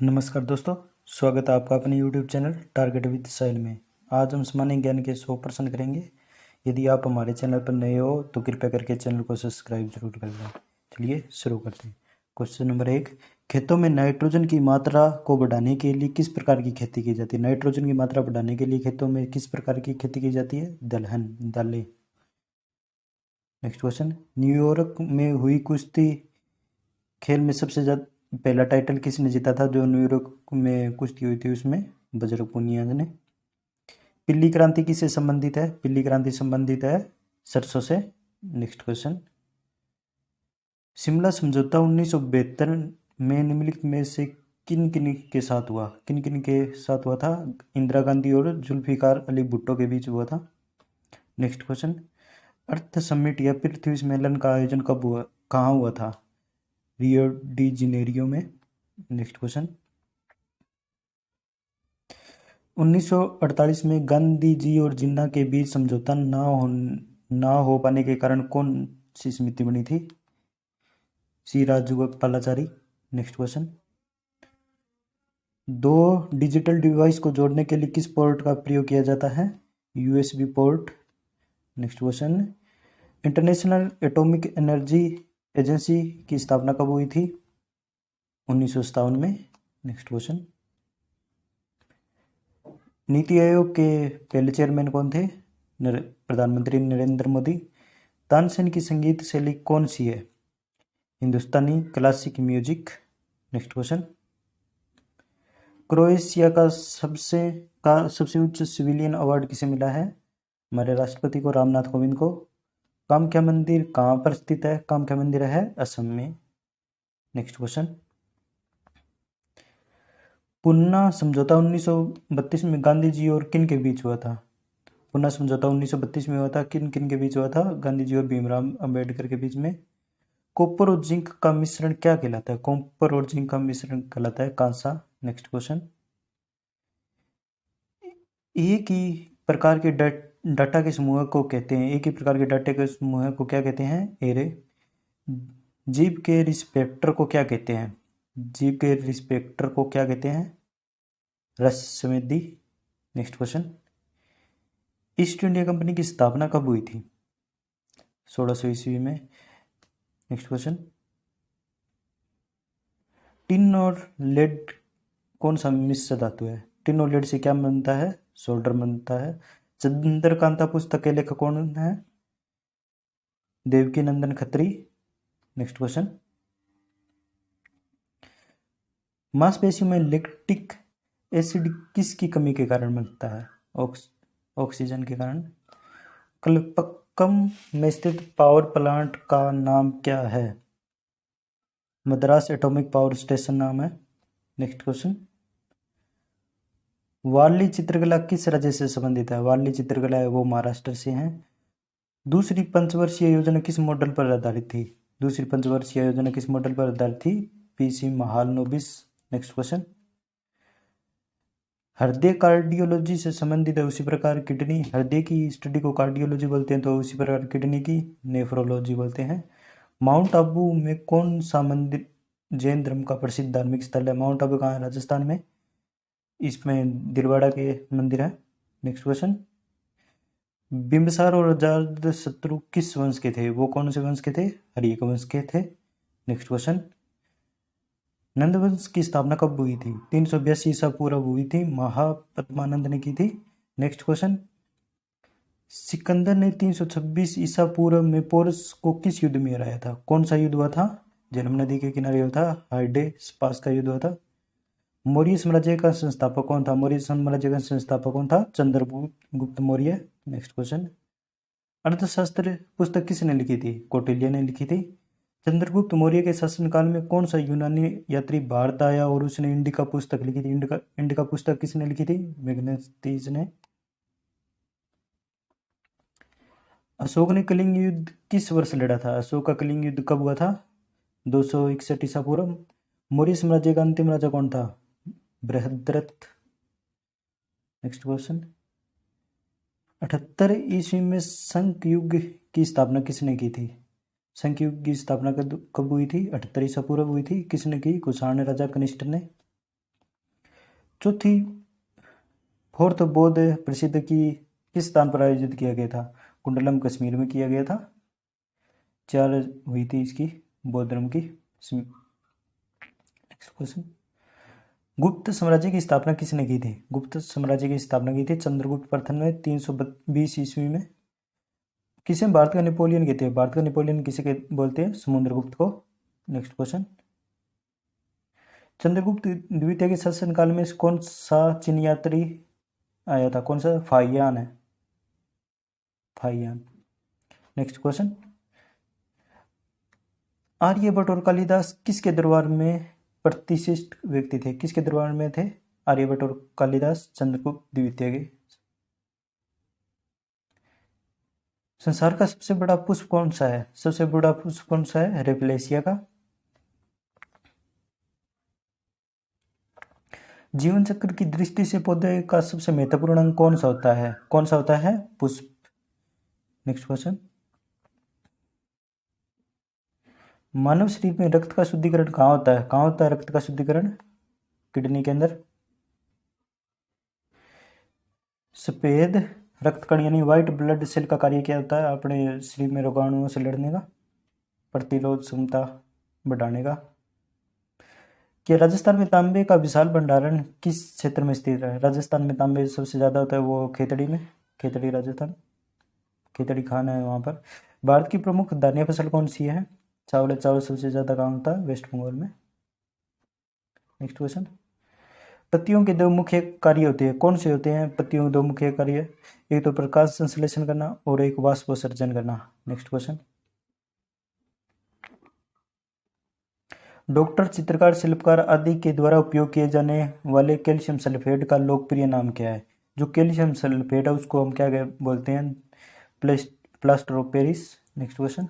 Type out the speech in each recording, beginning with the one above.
नमस्कार दोस्तों, स्वागत है आपका अपने YouTube चैनल टारगेट विद साहिल में। आज हम सामान्य ज्ञान के 100 प्रश्न करेंगे। यदि आप हमारे चैनल पर नए हो तो कृपया करके चैनल को सब्सक्राइब जरूर कर लें। चलिए शुरू करते हैं। क्वेश्चन नंबर 1, खेतों में नाइट्रोजन की मात्रा को बढ़ाने के लिए किस प्रकार की खेती की जाती है? नाइट्रोजन की मात्रा बढ़ाने के लिए खेतों में किस प्रकार की खेती की जाती है? दलहन, दालें। नेक्स्ट क्वेश्चन, न्यूयॉर्क में हुई कुश्ती खेल में सबसे ज्यादा पहला टाइटल किसने जीता था? जो न्यूयॉर्क में कुश्ती हुई थी उसमें बजरंग पूनिया ने। पीली क्रांति किससे संबंधित है? पीली क्रांति संबंधित है सरसों से। नेक्स्ट क्वेश्चन, शिमला समझौता 1972 में निम्नलिखित में से किन किन के साथ हुआ? किन किन के साथ हुआ था? इंदिरा गांधी और जुल्फिकार अली भुट्टो के बीच हुआ था। नेक्स्ट क्वेश्चन, अर्थ समिट या पृथ्वी सम्मेलन का आयोजन कब हुआ, कहाँ हुआ था? रियो डी जेनेरियो में। नेक्स्ट क्वेश्चन, 1948 में गांधी जी और जिन्ना के बीच समझौता ना हो पाने के कारण कौन सी समिति बनी थी? सी राजगोपालाचारी। नेक्स्ट क्वेश्चन, दो डिजिटल डिवाइस को जोड़ने के लिए किस पोर्ट का प्रयोग किया जाता है? USB port. Next question, international atomic energy agency की स्थापना कब हुई थी? 1957 में। नेक्स्ट क्वेश्चन, नीति आयोग के पहले चेयरमैन कौन थे? प्रधानमंत्री नरेंद्र मोदी। तानसेन की संगीत शैली कौन सी है? Hindustani classic music. Next question, Croatia का सबसे उच्च सिविलियन अवार्ड किसे मिला है? हमारे राष्ट्रपति को, रामनाथ कोविंद को। कामाख्या मंदिर कहाँ पर स्थित है? कामाख्या मंदिर है असम में। नेक्स्ट क्वेश्चन, पुन्ना समझौता 1932 में गांधी जी और किन के बीच हुआ था? पुन्ना समझौता 1932 में हुआ था, किन किन के बीच हुआ था? गांधी जी और भीमराव अंबेडकर के बीच में। कॉपर और जिंक का मिश्रण क्या कहलाता है? कॉपर और जिंक का मिश्रण कहलाता है कांसा। नेक्स्ट क्वेश्चन, एक ही प्रकार के डाटा के समूह को कहते हैं, एक ही प्रकार के डाटा के समूह को क्या कहते हैं? एरे। जीव के रिस्पेक्टर को क्या कहते हैं? जीव के रिस्पेक्टर को क्या कहते हैं? रस संवेदी। Next question, east India company की स्थापना कब हुई थी? 1600 ईस्वी में। नेक्स्ट क्वेश्चन, टिन और लेड कौन सा मिश्र धातु है? टिन और लेड से क्या बनता है? सोल्डर बनता है। चंद्रकांता पुस्तक के लेखक कौन है? देवकी नंदन खत्री। नेक्स्ट क्वेश्चन, मांसपेशियों में लैक्टिक एसिड किसकी कमी के कारण बनता है? ऑक्सीजन के कारण। कलपक्कम में स्थित पावर प्लांट का नाम क्या है? मद्रास एटॉमिक पावर स्टेशन नाम है। नेक्स्ट क्वेश्चन, वारली चित्रकला किस राज्य से संबंधित है? वारली चित्रकला है वो महाराष्ट्र से है। दूसरी पंचवर्षीय योजना किस मॉडल पर आधारित थी? दूसरी पंचवर्षीय योजना किस मॉडल पर आधारित थी? पीसी महालनोबिस। नेक्स्ट क्वेश्चन, हृदय कार्डियोलॉजी से संबंधित है उसी प्रकार किडनी, हृदय की स्टडी को कार्डियोलॉजी बोलते हैं तो उसी प्रकार किडनी की नेफ्रोलॉजी बोलते हैं। माउंट आबू में कौन सा मंदिर जैन धर्म का प्रसिद्ध धार्मिक स्थल है? माउंट आबू कहाँ है? राजस्थान में। इसमें दिलवाड़ा के मंदिर है। नेक्स्ट क्वेश्चन, बिंबिसार और अजातशत्रु किस वंश के थे? वो कौन से वंश के थे? हर्यक वंश के थे। नेक्स्ट क्वेश्चन, नंद वंश की स्थापना कब हुई थी? 382 ईसा पूर्व हुई थी, महापद्मानंद ने की थी। नेक्स्ट क्वेश्चन, सिकंदर ने 326 ईसा पूर्व में पोरस को किस युद्ध में हराया था? कौन सा युद्ध हुआ था? झेलम नदी के किनारे हुआ था, हाइडेस पास का युद्ध हुआ था। मौर्य साम्राज्य का संस्थापक कौन था? मौर्य साम्राज्य का संस्थापक कौन था? चंद्रगुप्त मौर्य। नेक्स्ट क्वेश्चन, अर्थशास्त्र पुस्तक किसने लिखी थी? कौटिल्य ने लिखी थी। चंद्रगुप्त मौर्य के शासनकाल में कौन सा यूनानी यात्री भारत आया और उसने इंडिका पुस्तक लिखी थी? इंडिका पुस्तक किसने लिखी थी? मेगनेस्तीस ने। अशोक ने कलिंग युद्ध किस वर्ष लड़ा था? अशोक का कलिंग युद्ध कब हुआ था? 261 ईसा पूर्व। मौर्य साम्राज्य का अंतिम राजा कौन था? बृहद्रथ। नेक्स्ट क्वेश्चन, 78 ईस्वी में शंख युग की स्थापना किसने की थी? शंख युग की स्थापना कब हुई थी? 78 ईसा पूर्व हुई थी। किसने की? कुषाण राजा कनिष्ठ ने। चौथी फोर्थ बौद्ध प्रसिद्ध की किस स्थान पर आयोजित किया गया था? कुंडलम कश्मीर में किया गया था। 4 हुई थी इसकी बौद्ध धर्म की। नेक्स्ट क्वेश्चन, गुप्त साम्राज्य की स्थापना किसने की थी? गुप्त साम्राज्य की स्थापना की थी चंद्रगुप्त प्रथम ने 320 ईस्वी में। किसे भारत का नेपोलियन कहते हैं? भारत का नेपोलियन किसे बोलते हैं? समुद्रगुप्त को। नेक्स्ट क्वेश्चन, चंद्रगुप्त द्वितीय के शासनकाल में कौन सा चीन यात्री आया था? कौन सा? फाहियान है, फाहियान। नेक्स्ट क्वेश्चन, आर्यभट्ट और कालिदास किसके दरबार में प्रतिष्ठित व्यक्ति थे? किसके दरबार में थे आर्यभट्ट और कालिदास? चंद्रगुप्त द्वितीय के। संसार का सबसे बड़ा पुष्प कौन सा है? सबसे बड़ा पुष्प कौन सा है? रेफलेशिया का। जीवन चक्र की दृष्टि से पौधे का सबसे महत्वपूर्ण अंग कौन सा होता है? कौन सा होता है? पुष्प। नेक्स्ट क्वेश्चन, मानव शरीर में रक्त का शुद्धिकरण कहाँ होता है? कहाँ होता है रक्त का शुद्धिकरण? किडनी के अंदर। सफेद रक्त कण यानी व्हाइट ब्लड सेल का कार्य क्या होता है? अपने शरीर में रोगाणुओं से लड़ने का, प्रतिरोध क्षमता बढ़ाने का। कि राजस्थान में तांबे का विशाल भंडारण किस क्षेत्र में स्थित है? राजस्थान में तांबे सबसे ज्यादा होता है वो खेतड़ी में, खेतड़ी राजस्थान, खेतड़ी खाना है वहां पर। भारत की प्रमुख धान्य फसल कौन सी है? चावल। चावल सबसे ज्यादा कहाँ होता है? वेस्ट बंगाल में। नेक्स्ट क्वेश्चन, पत्तियों के 2 मुख्य कार्य होते हैं, कौन से होते हैं पत्तियों के 2 मुख्य कार्य? एक तो प्रकाश संश्लेषण करना और एक वाष्पोत्सर्जन करना। नेक्स्ट क्वेश्चन, डॉक्टर, चित्रकार, शिल्पकार आदि के द्वारा उपयोग किए जाने वाले कैल्शियम सल्फेट का लोकप्रिय नाम क्या है? जो कैल्शियम सल्फेट है उसको हम क्या बोलते हैं? Plaster of Paris. Next question,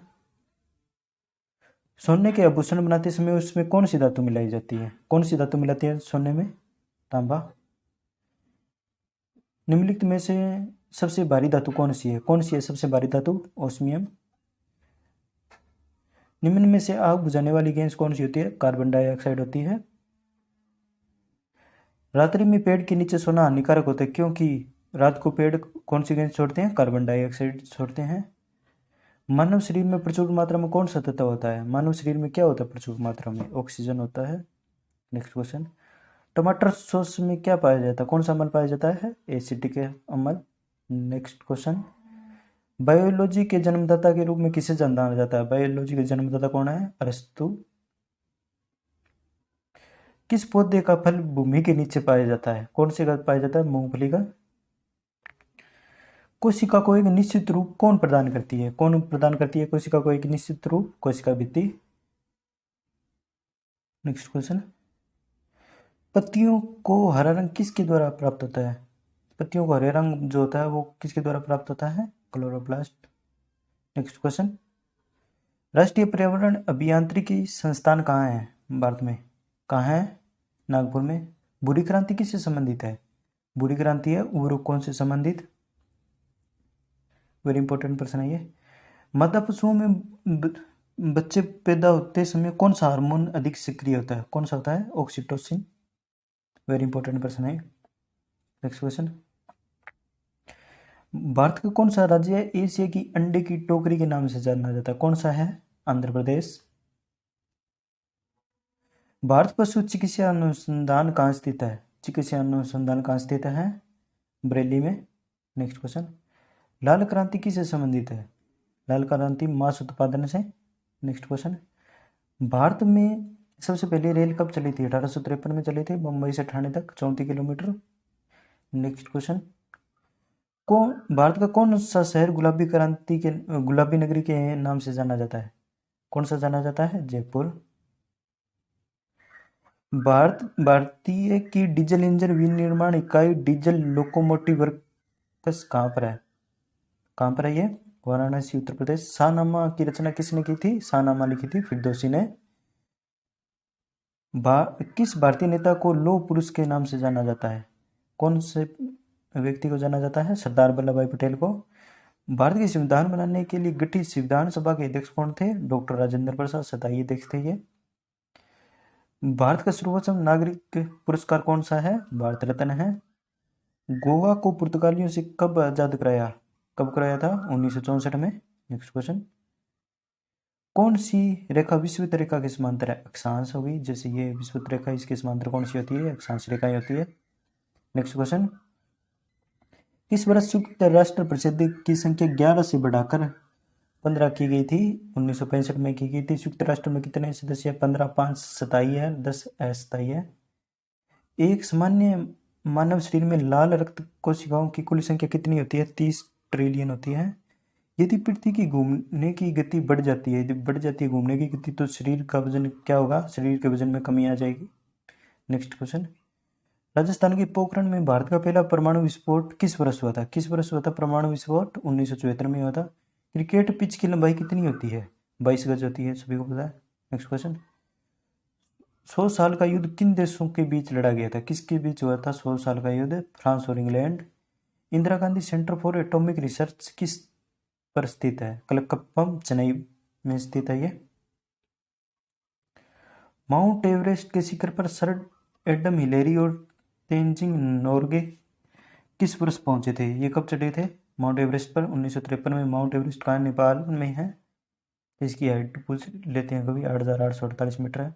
सोने के आभूषण बनाते समय उसमें कौन सी धातु मिलाई जाती है? कौन सी धातु मिलाती है सोने में? तांबा। निम्नलिखित में से सबसे भारी धातु कौन सी है? कौन सी है सबसे भारी धातु? ओस्मियम। निम्न में से आग बुझाने वाली गैस कौन सी होती है? कार्बन डाइऑक्साइड होती है। रात्रि में पेड़ के नीचे सोना हानिकारक होता है क्योंकि रात को पेड़ कौन सी गैस छोड़ते हैं? कार्बन डाइऑक्साइड छोड़ते हैं। मानव शरीर में प्रचुर मात्रा में कौन सा तत्व होता है? मानव शरीर में क्या होता है प्रचुर मात्रा में? ऑक्सीजन होता है। नेक्स्ट क्वेश्चन, टमाटर सॉस में क्या पाया जाता है? कौन सा अम्ल पाया जाता है? एसिटिक अम्ल। नेक्स्ट क्वेश्चन, बायोलॉजी के जन्मदाता के रूप में किसे जाना जाता है? बायोलॉजी के जन्मदाता कौन है? अरस्तु। किस पौधे का फल भूमि के नीचे पाया जाता है? कौन से का पाया जाता है? मूंगफली का। कोशिका को एक निश्चित रूप कौन प्रदान करती है? कौन प्रदान करती है कोशिका को एक निश्चित रूप? कोशिका भित्ति। नेक्स्ट क्वेश्चन, पत्तियों को हरा रंग किसके द्वारा प्राप्त होता है? पत्तियों को हरे रंग जो होता है वो किसके द्वारा प्राप्त होता है? क्लोरोप्लास्ट। नेक्स्ट क्वेश्चन, राष्ट्रीय पर्यावरण अभियांत्रिकी संस्थान कहाँ है भारत में? कहाँ है? नागपुर में। बुरी क्रांति किससे संबंधित है? बुरी क्रांति है उर्वरक कौन से संबंधित? वेरी इंपॉर्टेंट प्रश्न है ये। मादा पशुओं में बच्चे पैदा होते समय कौन सा हार्मोन अधिक सक्रिय होता है? कौन सा होता है? ऑक्सीटोसिन। वेरी इंपॉर्टेंट प्रश्न है। नेक्स्ट क्वेश्चन, भारत का कौन सा राज्य एशिया की अंडे की टोकरी के नाम से जाना जाता है? कौन सा है? आंध्र प्रदेश। भारत पशु चिकित्सा अनुसंधान कहाँ स्थित है? चिकित्सा अनुसंधान कहाँ स्थित है? बरेली में। नेक्स्ट क्वेश्चन, लाल क्रांति किससे संबंधित है? लाल क्रांति मांस उत्पादन से। नेक्स्ट क्वेश्चन, भारत में सबसे पहले रेल कब चली थी? 1853 में चली थी, मुंबई से ठाणे तक 34 किलोमीटर। नेक्स्ट क्वेश्चन, भारत का कौन सा शहर गुलाबी नगरी के नाम से जाना जाता है? कौन सा जाना जाता है? जयपुर। भारतीय की डीजल इंजन विनिर्माण इकाई डीजल लोकोमोटिव वर्क्स कहाँ पर है? कहाँ पर है ये? वाराणसी, उत्तर प्रदेश। शाहनामा की रचना किसने की थी? शाहनामा लिखी थी फिरदौसी ने। किस भारतीय नेता को लौह पुरुष के नाम से जाना जाता है? कौन से व्यक्ति को जाना जाता है? सरदार वल्लभ भाई पटेल को। भारत के संविधान बनाने के लिए गठित संविधान सभा के अध्यक्ष कौन थे? डॉक्टर राजेंद्र प्रसाद सताई अध्यक्ष थे ये। भारत का सर्वोच्च नागरिक पुरस्कार कौन सा है? भारत रत्न है। गोवा को पुर्तगालियों से कब आजाद कराया? कब कराया था? 1964 में। नेक्स्ट क्वेश्चन, कौन सी रेखा विषुवत रेखा के समांतर है? अक्षांश होगी, जैसे ये विषुवत रेखा, इसके समांतर कौन सी होती है? अक्षांश रेखाएं होती है। नेक्स्ट क्वेश्चन, किस वर्ष संयुक्त राष्ट्र परिषद की संख्या 11 से बढ़ाकर 15 की गई थी? 1965 में की गई थी। संयुक्त राष्ट्र में कितने सदस्य? 15। 5 27 है, 10 अस्थायी है। एक सामान्य मानव शरीर में लाल रक्त कोशिकाओं की कुल संख्या कितनी होती है? 30 ट्रिलियन होती है। यदि पृथ्वी की घूमने की गति बढ़ जाती है, यदि बढ़ जाती है घूमने की गति, तो शरीर का वजन क्या होगा? शरीर के वजन में कमी आ जाएगी। नेक्स्ट क्वेश्चन, राजस्थान के पोखरण में भारत का पहला परमाणु विस्फोट किस वर्ष हुआ था? किस वर्ष हुआ था परमाणु विस्फोट? 1974 में हुआ था। क्रिकेट पिच की लंबाई कितनी होती है? 22 गज होती है, सभी को पता है। नेक्स्ट क्वेश्चन, 100 साल का युद्ध किन देशों के बीच लड़ा गया था? किसके बीच हुआ था 100 साल का युद्ध? फ्रांस और England. Indira Gandhi centre for atomic research किस पर स्थित है? कलकत्ता, चेन्नई में स्थित है ये। माउंट एवरेस्ट के शिखर पर सर एडम हिलेरी और तेंजिंग नोर्गे किस वर्ष पहुंचे थे? ये कब चढ़े थे माउंट एवरेस्ट पर? 1953 में। माउंट एवरेस्ट कहाँ? नेपाल में है। इसकी हाइट पूछ लेते हैं कभी, 8,848 मीटर है।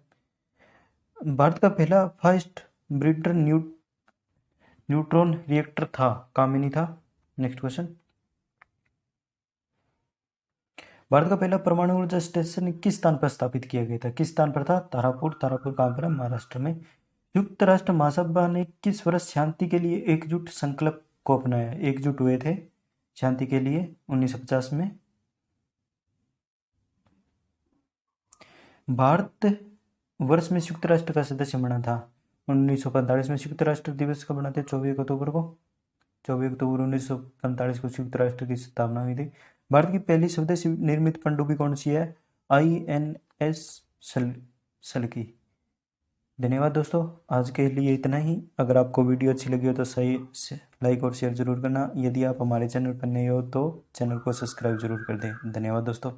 भारत का पहला फास्ट ब्रीडर न्यूट्रॉन रिएक्टर था, कामिनी था। नेक्स्ट क्वेश्चन, भारत का पहला परमाणु ऊर्जा स्टेशन किस स्थान पर स्थापित किया गया था? किस स्थान पर था? तारापुर। तारापुर कहाँ पर है? महाराष्ट्र में। संयुक्त राष्ट्र महासभा ने किस वर्ष शांति के लिए एकजुट संकल्प को अपनाया? एकजुट हुए थे शांति के लिए 1950 में। भारत वर्ष में संयुक्त राष्ट्र का सदस्य बना था 1945 में। संयुक्त राष्ट्र दिवस कब बनाते? 24 अक्टूबर को। 24 अक्टूबर 1945 को संयुक्त राष्ट्र की स्थापना हुई थी। भारत की पहली स्वदेशी निर्मित पनडुब्बी कौन सी है? INS सल्की। धन्यवाद दोस्तों, आज के लिए इतना ही। अगर आपको वीडियो अच्छी लगी हो तो सही लाइक और शेयर जरूर करना। यदि आप हमारे चैनल पर नए हो तो चैनल को सब्सक्राइब जरूर कर दें। धन्यवाद दोस्तों।